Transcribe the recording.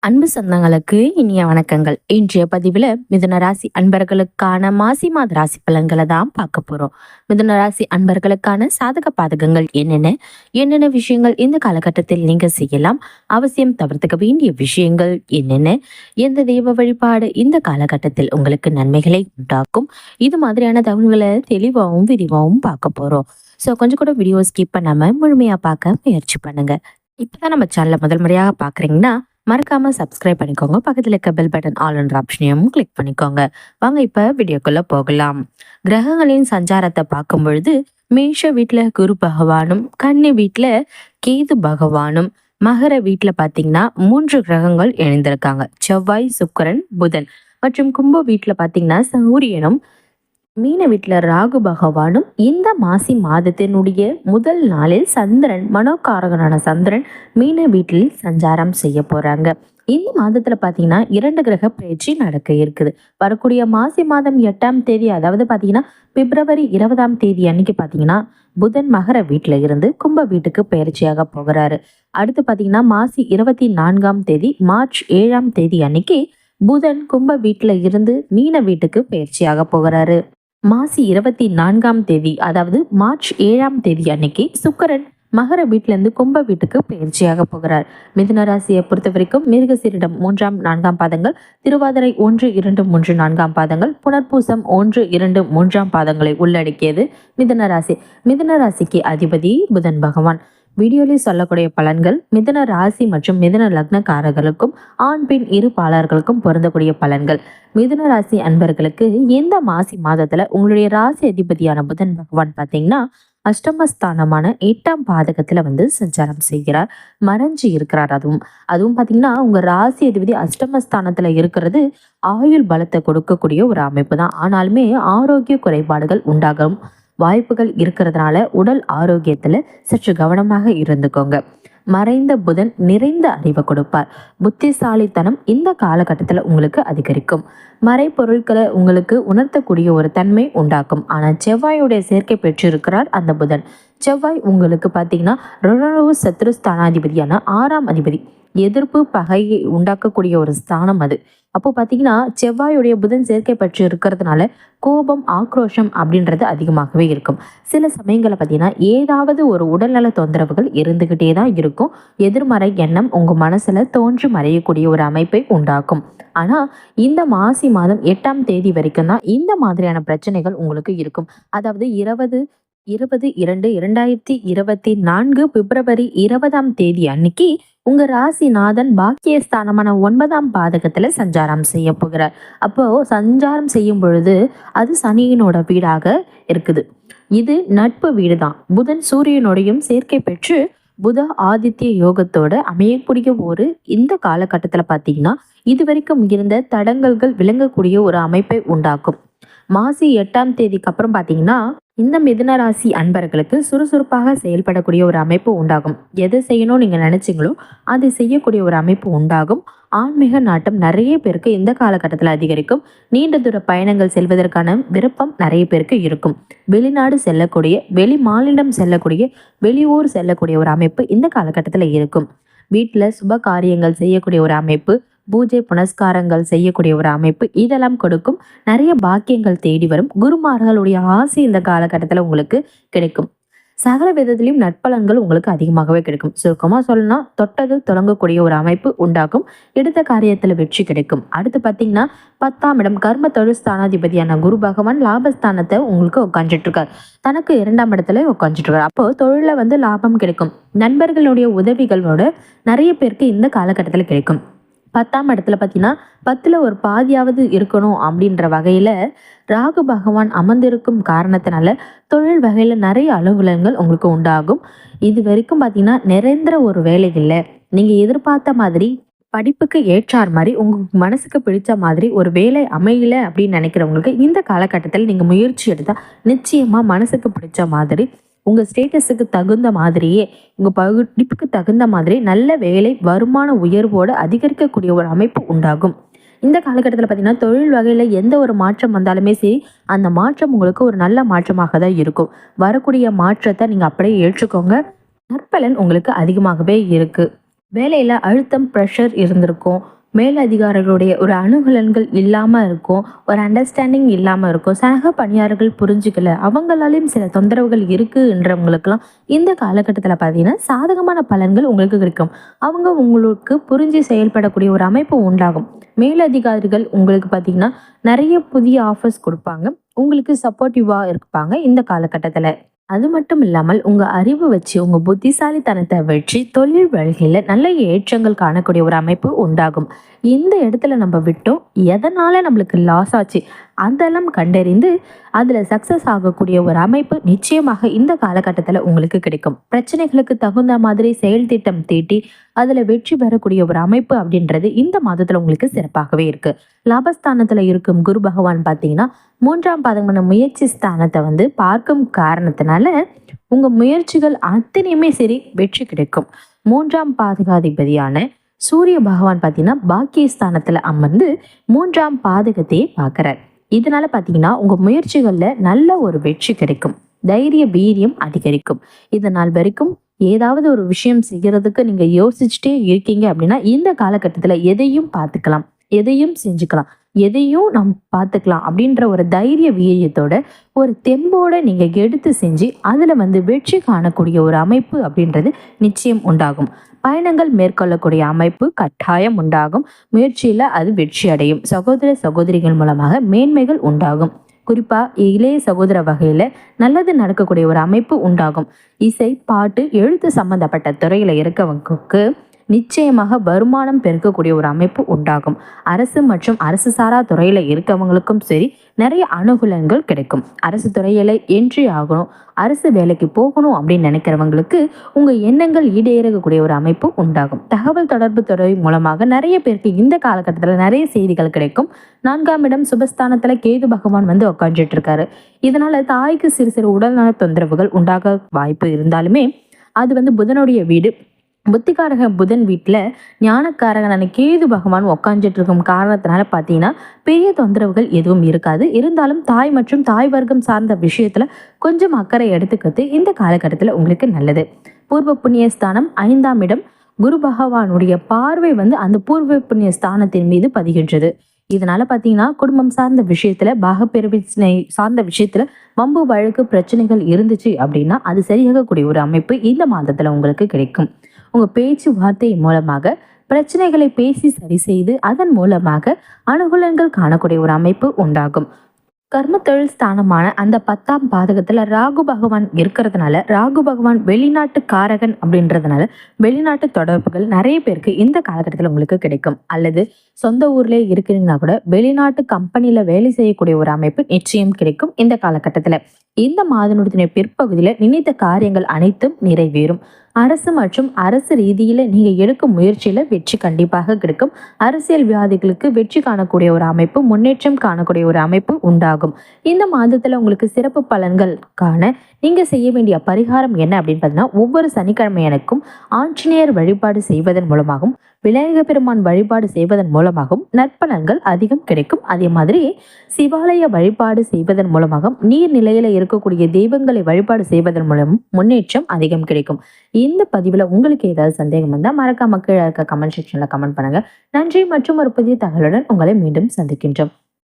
அன்பு சொந்தங்களுக்கு இனிய வணக்கங்கள். இன்றைய பதிவில் மிதுன ராசி அன்பர்களுக்கான மாசி மாத ராசி பலன்களை தான் பார்க்க போறோம். மிதுன ராசி அன்பர்களுக்கான சாதக பாதகங்கள் என்னென்ன விஷயங்கள் இந்த காலகட்டத்தில் நீங்க செய்யலாம், அவசியம் தவிர்த்துக்க வேண்டிய விஷயங்கள் என்னென்ன, எந்த தெய்வ வழிபாடு இந்த காலகட்டத்தில் உங்களுக்கு நன்மைகளை உண்டாக்கும், இது மாதிரியான தகவல்களை தெளிவாகவும் விரிவாகவும் பார்க்க போறோம். ஸோ கொஞ்சம் கூட வீடியோ ஸ்கிப் பண்ணாம முழுமையா பார்க்க முயற்சி பண்ணுங்க. இப்பதான் நம்ம சேனலை முதல் முறையாக பாக்குறீங்கன்னா மறக்காம சப்ஸ்கிரைப் பண்ணிக்கோங்க. பக்கத்துல இருக்க பெல் பட்டன் ஆல் என்ற ஆப்ஷனையும் கிளிக் பண்ணிக்கோங்க. வாங்க இப்ப வீடியோக்குள்ள போகலாம். கிரகங்களின் சஞ்சாரத்தை பார்க்கும் பொழுது மேஷ வீட்டுல குரு பகவானும், கன்னி வீட்டுல கேது பகவானும், மகர வீட்டுல பாத்தீங்கன்னா 3 கிரகங்கள் இணைந்திருக்காங்க. செவ்வாய், சுக்கிரன், புதன் மற்றும் கும்ப வீட்டுல பாத்தீங்கன்னா சூரியனும், மீன வீட்டுல ராகு பகவானும் இந்த மாசி மாதத்தினுடைய முதல் நாளில் சந்திரன், மனோகாரகனான சந்திரன் மீன வீட்டில் சஞ்சாரம் செய்ய போறாங்க. இந்த மாதத்துல பாத்தீங்கன்னா 2 கிரக பயிற்சி நடக்க இருக்குது. வரக்கூடிய மாசி மாதம் 8ஆம் தேதி, அதாவது பாத்தீங்கன்னா பிப்ரவரி 20ஆம் தேதி அன்னைக்கு பாத்தீங்கன்னா புதன் மகர வீட்டுல இருந்து கும்ப வீட்டுக்கு பயிற்சியாக போகிறாரு. அடுத்து பாத்தீங்கன்னா மாசி 24ஆம் தேதி, மார்ச் 7ஆம் தேதி அன்னைக்கு புதன் கும்ப வீட்டுல இருந்து மீன வீட்டுக்கு பயிற்சியாக போகிறாரு. மாசி 24ஆம் தேதி, அதாவது மார்ச் 7ஆம் தேதி அன்னைக்கு சுக்கிரன் மகர வீட்டுல இருந்து கும்ப வீட்டுக்கு பயிற்சியாக போகிறார். மிதுன ராசியை பொறுத்த வரைக்கும் மிருகசீரிடம் 3ஆம் 4ஆம் பாதங்கள், திருவாதிரை 1, 2, 3, 4ஆம் பாதங்கள், புனர்பூசம் 1, 2, 3ஆம் பாதங்களை உள்ளடக்கியது மிதுன ராசி. மிதுன ராசிக்கு அதிபதி புதன் பகவான். வீடியோவில் சொல்லக்கூடிய பலன்கள் மிதுன ராசி மற்றும் மிதுன லக்னக்காரர்களுக்கும் ஆண் பெண் இரு பாலர்களுக்கும் பொருந்தக்கூடிய பலன்கள். மிதுன ராசி அன்பர்களுக்கு இந்த மாசி மாதத்துல உங்களுடைய ராசி அதிபதியான புதன் பகவான் பாத்தீங்கன்னா அஷ்டமஸ்தானமான 8ஆம் பாதகத்துல சஞ்சாரம் செய்கிறார், மறைஞ்சு இருக்கிறார். அதுவும் பாத்தீங்கன்னா உங்க ராசி அதிபதி அஷ்டமஸ்தானத்துல இருக்கிறது ஆயுள் பலத்தை கொடுக்கக்கூடிய ஒரு அமைப்பு தான். ஆனாலுமே ஆரோக்கிய குறைபாடுகள் உண்டாகும் வாய்ப்புகள் இருக்கிறதுனால உடல் ஆரோக்கியத்துல சற்று கவனமாக இருந்துக்கோங்க. மறைந்த புதன் நிறைந்த அறிவை கொடுப்பார். புத்திசாலித்தனம் இந்த காலகட்டத்துல உங்களுக்கு அதிகரிக்கும். மறைப்பொருட்களை உங்களுக்கு உணர்த்தக்கூடிய ஒரு தன்மை உண்டாக்கும். ஆனா செவ்வாயுடைய சேர்க்கை பெற்றிருக்கிறார் அந்த புதன். செவ்வாய் உங்களுக்கு பாத்தீங்கன்னா ருணரோக சத்ரு ஸ்தானாதிபதியான 6ஆம் அதிபதி. எதிர்ப்பு பகையை உண்டாக்கக்கூடிய ஒரு ஸ்தானம் அது. அப்போ பாத்தீங்கன்னா செவ்வாயுடைய புதன் சேர்க்கை பற்றி இருக்கிறதுனால கோபம், ஆக்ரோஷம் அப்படின்றது அதிகமாகவே இருக்கும். சில சமயங்களை பார்த்தீங்கன்னா ஏதாவது ஒரு உடல்நல தொந்தரவுகள் இருந்துகிட்டே தான் இருக்கும். எதிர்மறை எண்ணம் உங்க மனசுல தோன்றி மறையக்கூடிய ஒரு அமைப்பை உண்டாக்கும். ஆனா இந்த மாசி மாதம் 8ஆம் தேதி வரைக்கும் தான் இந்த மாதிரியான பிரச்சனைகள் உங்களுக்கு இருக்கும். அதாவது 20/2/2024 பிப்ரவரி 20ஆம் தேதி அன்னைக்கு உங்க ராசிநாதன் பாக்கியஸ்தானமான 9ஆம் பாதகத்துல சஞ்சாரம் செய்ய போகிறார். அப்போ சஞ்சாரம் செய்யும் பொழுது அது சனியினோட வீடாக இருக்குது. இது நட்பு வீடு தான். புதன் சூரியனோடையும் சேர்க்கை பெற்று புத ஆதித்ய யோகத்தோட அமையக்கூடிய ஒரு இந்த காலகட்டத்துல பாத்தீங்கன்னா இது வரைக்கும் இருந்த தடங்கல்கள் விளங்கக்கூடிய ஒரு அமைப்பை உண்டாக்கும். மாசி 8ஆம் தேதிக்கு அப்புறம் பாத்தீங்கன்னா இந்த மிதுன ராசி அன்பர்களுக்கு சுறுசுறுப்பாக செயல்படக்கூடிய ஒரு அமைப்பு உண்டாகும். எதை செய்யணும் நீங்க நினைச்சீங்களோ அதை செய்யக்கூடிய ஒரு அமைப்பு உண்டாகும். ஆன்மீக நாட்டம் நிறைய பேருக்கு இந்த காலகட்டத்தில் அதிகரிக்கும். நீண்ட தூர பயணங்கள் செல்வதற்கான விருப்பம் நிறைய பேருக்கு இருக்கும். வெளிநாடு செல்லக்கூடிய, வெளி மாநிலம் செல்லக்கூடிய, வெளியூர் செல்லக்கூடிய ஒரு அமைப்பு இந்த காலகட்டத்தில் இருக்கும். வீட்டில் சுப காரியங்கள் செய்யக்கூடிய ஒரு அமைப்பு, பூஜை புனஸ்காரங்கள் செய்யக்கூடிய ஒரு அமைப்பு இதெல்லாம் கொடுக்கும். நிறைய பாக்கியங்கள் தேடி வரும். குருமார்களுடைய ஆசை இந்த காலகட்டத்தில் உங்களுக்கு கிடைக்கும். சகல விதத்திலையும் நற்பலன்கள் உங்களுக்கு அதிகமாகவே கிடைக்கும். சுருக்கமாக சொல்லணும்னா தொட்டது தொடங்கக்கூடிய ஒரு அமைப்பு உண்டாகும். எடுத்த காரியத்தில் வெற்றி கிடைக்கும். அடுத்து பார்த்தீங்கன்னா 10ஆம் இடம் கர்ம தொழில் ஸ்தானாதிபதியான குரு பகவான் லாபஸ்தானத்தை உங்களுக்கு உட்காந்துட்டு இருக்கார். தனக்கு 2ஆம் இடத்துல உட்காந்துட்டு இருக்கார். அப்போ தொழில லாபம் கிடைக்கும். நண்பர்களுடைய உதவிகளோட நிறைய பேருக்கு இந்த காலகட்டத்தில் கிடைக்கும். 10ஆம் இடத்துல பார்த்தீங்கன்னா 10ல் ஒரு பாதியாவது இருக்கணும் அப்படின்ற வகையில் ராகு பகவான் அமர்ந்திருக்கும் காரணத்தினால தொழில் வகையில் நிறைய அலுவலகங்கள் உங்களுக்கு உண்டாகும். இது வரைக்கும் பார்த்தீங்கன்னா நிரந்தர ஒரு வேலை இல்லை. நீங்கள் எதிர்பார்த்த மாதிரி படிப்புக்கு ஏற்றார் மாதிரி உங்க மனசுக்கு பிடிச்ச மாதிரி ஒரு வேலை அமையல அப்படின்னு நினைக்கிறவங்களுக்கு இந்த காலகட்டத்தில் நீங்கள் முயற்சி எடுத்தால் நிச்சயமாக மனசுக்கு பிடிச்ச மாதிரி உங்கள் ஸ்டேட்டஸுக்கு தகுந்த மாதிரியே, உங்கள் படிப்புக்கு தகுந்த மாதிரி நல்ல வேலை, வருமான உயர்வோடு அதிகரிக்கக்கூடிய ஒரு அமைப்பு உண்டாகும். இந்த காலகட்டத்தில் பார்த்தீங்கன்னா தொழில் வகையில் எந்த ஒரு மாற்றம் வந்தாலுமே சரி, அந்த மாற்றம் உங்களுக்கு ஒரு நல்ல மாற்றமாக தான் இருக்கும். வரக்கூடிய மாற்றத்தை நீங்கள் அப்படியே ஏற்றுக்கோங்க. நற்பலன் உங்களுக்கு அதிகமாகவே இருக்குது. வேலையில அழுத்தம், ப்ரெஷர் இருந்திருக்கும். மேலதிகாரிகளுடைய ஒரு அணுகலன்கள் இல்லாம இருக்கும். ஒரு அண்டர்ஸ்டாண்டிங் இல்லாம இருக்கும். சக பணியாளர்கள் புரிஞ்சுக்கல. அவங்களாலயும் சில தொந்தரவுகள் இருக்குன்றவங்களுக்கெல்லாம் இந்த காலகட்டத்தில பார்த்தீங்கன்னா, சாதகமான பலன்கள் உங்களுக்கு கிடைக்கும். அவங்க உங்களுக்கு புரிஞ்சு செயல்படக்கூடிய ஒரு அமைப்பு உண்டாகும். மேலதிகாரிகள் உங்களுக்கு பார்த்தீங்கன்னா, நெறைய புதிய ஆஃபர்ஸ் குடுப்பாங்க. உங்களுக்கு சப்போர்ட்டிவா இருப்பாங்க இந்த காலகட்டத்தில. அது மட்டும் இல்லாமல் உங்க அறிவு வச்சு, உங்க புத்திசாலித்தனத்தை வச்சு தொழில் வழிகளில நல்ல ஏற்றங்கள் காணக்கூடிய ஒரு அமைப்பு உண்டாகும். இந்த இடத்துல நம்ம விட்டோம், எதனால நம்மளுக்கு லாஸ் ஆச்சு அதெல்லாம் கண்டறிந்து அதுல சக்சஸ் ஆகக்கூடிய ஒரு அமைப்பு நிச்சயமாக இந்த காலகட்டத்துல உங்களுக்கு கிடைக்கும். பிரச்சனைகளுக்கு தகுந்த மாதிரி செயல் திட்டம் தீட்டி அதுல வெற்றி பெறக்கூடிய ஒரு அமைப்பு அப்படின்றது இந்த மாதத்துல உங்களுக்கு சிறப்பாகவே இருக்கு. லாபஸ்தானத்துல இருக்கும் குரு பகவான் பாத்தீங்கன்னா 3ஆம் பாதமான முயற்சி ஸ்தானத்தை பார்க்கும் காரணத்தினால உங்க முயற்சிகள் அத்தனையுமே சரி வெற்றி கிடைக்கும். 3ஆம் பாதகாதிபதியான சூரிய பகவான் பார்த்தீங்கன்னா பாக்கியஸ்தானத்துல அமர்ந்து 3ஆம் பாதகத்தையே பார்க்கிறார். இதனால பார்த்தீங்கன்னா உங்க முயற்சிகள்ல நல்ல ஒரு வெற்றி கிடைக்கும். தைரிய வீரியம் அதிகரிக்கும். இது நாள் வரைக்கும் ஏதாவது ஒரு விஷயம் செய்யறதுக்கு நீங்க யோசிச்சுட்டே இருக்கீங்க அப்படின்னா இந்த காலகட்டத்துல எதையும் பார்த்துக்கலாம், எதையும் செஞ்சுக்கலாம், எதையும் நாம் பார்த்துக்கலாம் அப்படின்ற ஒரு தைரிய வீரியத்தோட ஒரு தெம்போட நீங்க எடுத்து செஞ்சு அதுல வெற்றி காணக்கூடிய ஒரு அமைப்பு அப்படின்றது நிச்சயம் உண்டாகும். பயணங்கள் மேற்கொள்ளக்கூடிய அமைப்பு கட்டாயம் உண்டாகும். முயற்சியில அது வெற்றி அடையும். சகோதர சகோதரிகள் மூலமாக மேன்மைகள் உண்டாகும். குறிப்பா இளைய சகோதர வகையில நல்லது நடக்கக்கூடிய ஒரு அமைப்பு உண்டாகும். இசை, பாட்டு, எழுத்து சம்பந்தப்பட்ட துறையில இருக்கவங்களுக்கு நிச்சயமாக வருமானம் பெருக்கக்கூடிய ஒரு அமைப்பு உண்டாகும். அரசு மற்றும் அரசு சாரா துறையில இருக்கவங்களுக்கும் சரி நிறைய அனுகூலங்கள் கிடைக்கும். அரசு துறையில என்ட்ரி ஆகணும், அரசு வேலைக்கு போகணும் அப்படின்னு நினைக்கிறவங்களுக்கு உங்க எண்ணங்கள் ஈடேறக்கூடிய ஒரு அமைப்பு உண்டாகும். தகவல் தொடர்பு துறை மூலமாக நிறைய பேருக்கு இந்த காலகட்டத்தில் நிறைய செய்திகள் கிடைக்கும். 4ஆம் இடம் சுபஸ்தானத்துல கேது பகவான் உட்காந்துட்டு இருக்காரு. இதனால தாய்க்கு சிறு சிறு உடல்நல தொந்தரவுகள் உண்டாக வாய்ப்பு இருந்தாலுமே அது புதனுடைய வீடு. புத்திகாரக புதன் வீட்டில் ஞானக்காரகனான கேது பகவான் உக்காந்துட்டு இருக்கும் காரணத்தினால பார்த்தீங்கன்னா பெரிய தொந்தரவுகள் எதுவும் இருக்காது. இருந்தாலும் தாய் மற்றும் தாய் வர்க்கம் சார்ந்த விஷயத்துல கொஞ்சம் அக்கறை எடுத்துக்கிறது இந்த காலகட்டத்தில் உங்களுக்கு நல்லது. பூர்வ புண்ணிய ஸ்தானம் 5ஆம் இடம். குரு பகவானுடைய பார்வை அந்த பூர்வ புண்ணிய ஸ்தானத்தின் மீது பதிகின்றது. இதனால பார்த்தீங்கன்னா குடும்பம் சார்ந்த விஷயத்துல பாகப்பிரிவினை சார்ந்த விஷயத்துல வம்பு வழக்கு பிரச்சனைகள் இருந்துச்சு அப்படின்னா அது சரியாகக்கூடிய ஒரு அமைப்பு இந்த மாதத்துல உங்களுக்கு கிடைக்கும். உங்க பேச்சு வார்த்தை மூலமாக பிரச்சனைகளை பேசி சரி செய்து அதன் மூலமாக அனுகூலங்கள் காணக்கூடிய ஒரு அமைப்பு உண்டாகும். கர்ம தொழில் ஸ்தானமான அந்த 10ஆம் பாதகத்துல ராகு பகவான் இருக்கிறதுனால, ராகு பகவான் வெளிநாட்டு காரகன் அப்படின்றதுனால வெளிநாட்டு தொடர்புகள் நிறைய பேருக்கு இந்த காலகட்டத்தில் உங்களுக்கு கிடைக்கும். அல்லது சொந்த ஊர்லயே இருக்கிறீங்கன்னா கூட வெளிநாட்டு கம்பெனில வேலை செய்யக்கூடிய ஒரு அமைப்பு நிச்சயம் கிடைக்கும் இந்த காலகட்டத்துல. இந்த மாதனுடைய பிற்பகுதியில நினைத்த காரியங்கள் அனைத்தும் நிறைவேறும். அரசு மற்றும் அரசு ரீதியில நீங்க எடுக்கும் முயற்சியில வெற்றி கண்டிப்பாக கிடைக்கும். அரசியல்வாதிகளுக்கு வெற்றி காணக்கூடிய ஒரு அமைப்பு, முன்னேற்றம் காணக்கூடிய ஒரு அமைப்பு உண்டாகும். இந்த மாதத்துல உங்களுக்கு சிறப்பு பலன்கள் காண நீங்க செய்ய வேண்டிய பரிகாரம் என்ன அப்படின்னு பார்த்தீங்கன்னா, ஒவ்வொரு சனிக்கிழமை எனக்கும் ஆஞ்சநேயர் வழிபாடு செய்வதன் மூலமாகவும் விநாயக பெருமான் வழிபாடு செய்வதன் மூலமாகவும் நற்பலன்கள் அதிகம் கிடைக்கும். அதே மாதிரி சிவாலய வழிபாடு செய்வதன் மூலமாகவும் நீர்நிலையில இருக்கக்கூடிய தெய்வங்களை வழிபாடு செய்வதன் மூலமும் முன்னேற்றம் அதிகம் கிடைக்கும். இந்த பதிவுல உங்களுக்கு ஏதாவது சந்தேகம் வந்தால் மறக்காம கீழே இருக்க கமெண்ட் செக்ஷன்ல கமெண்ட் பண்ணுங்க. நன்றி மற்றும் ஒரு புதிய தகவலுடன் உங்களை மீண்டும் சந்திக்கின்றோம்.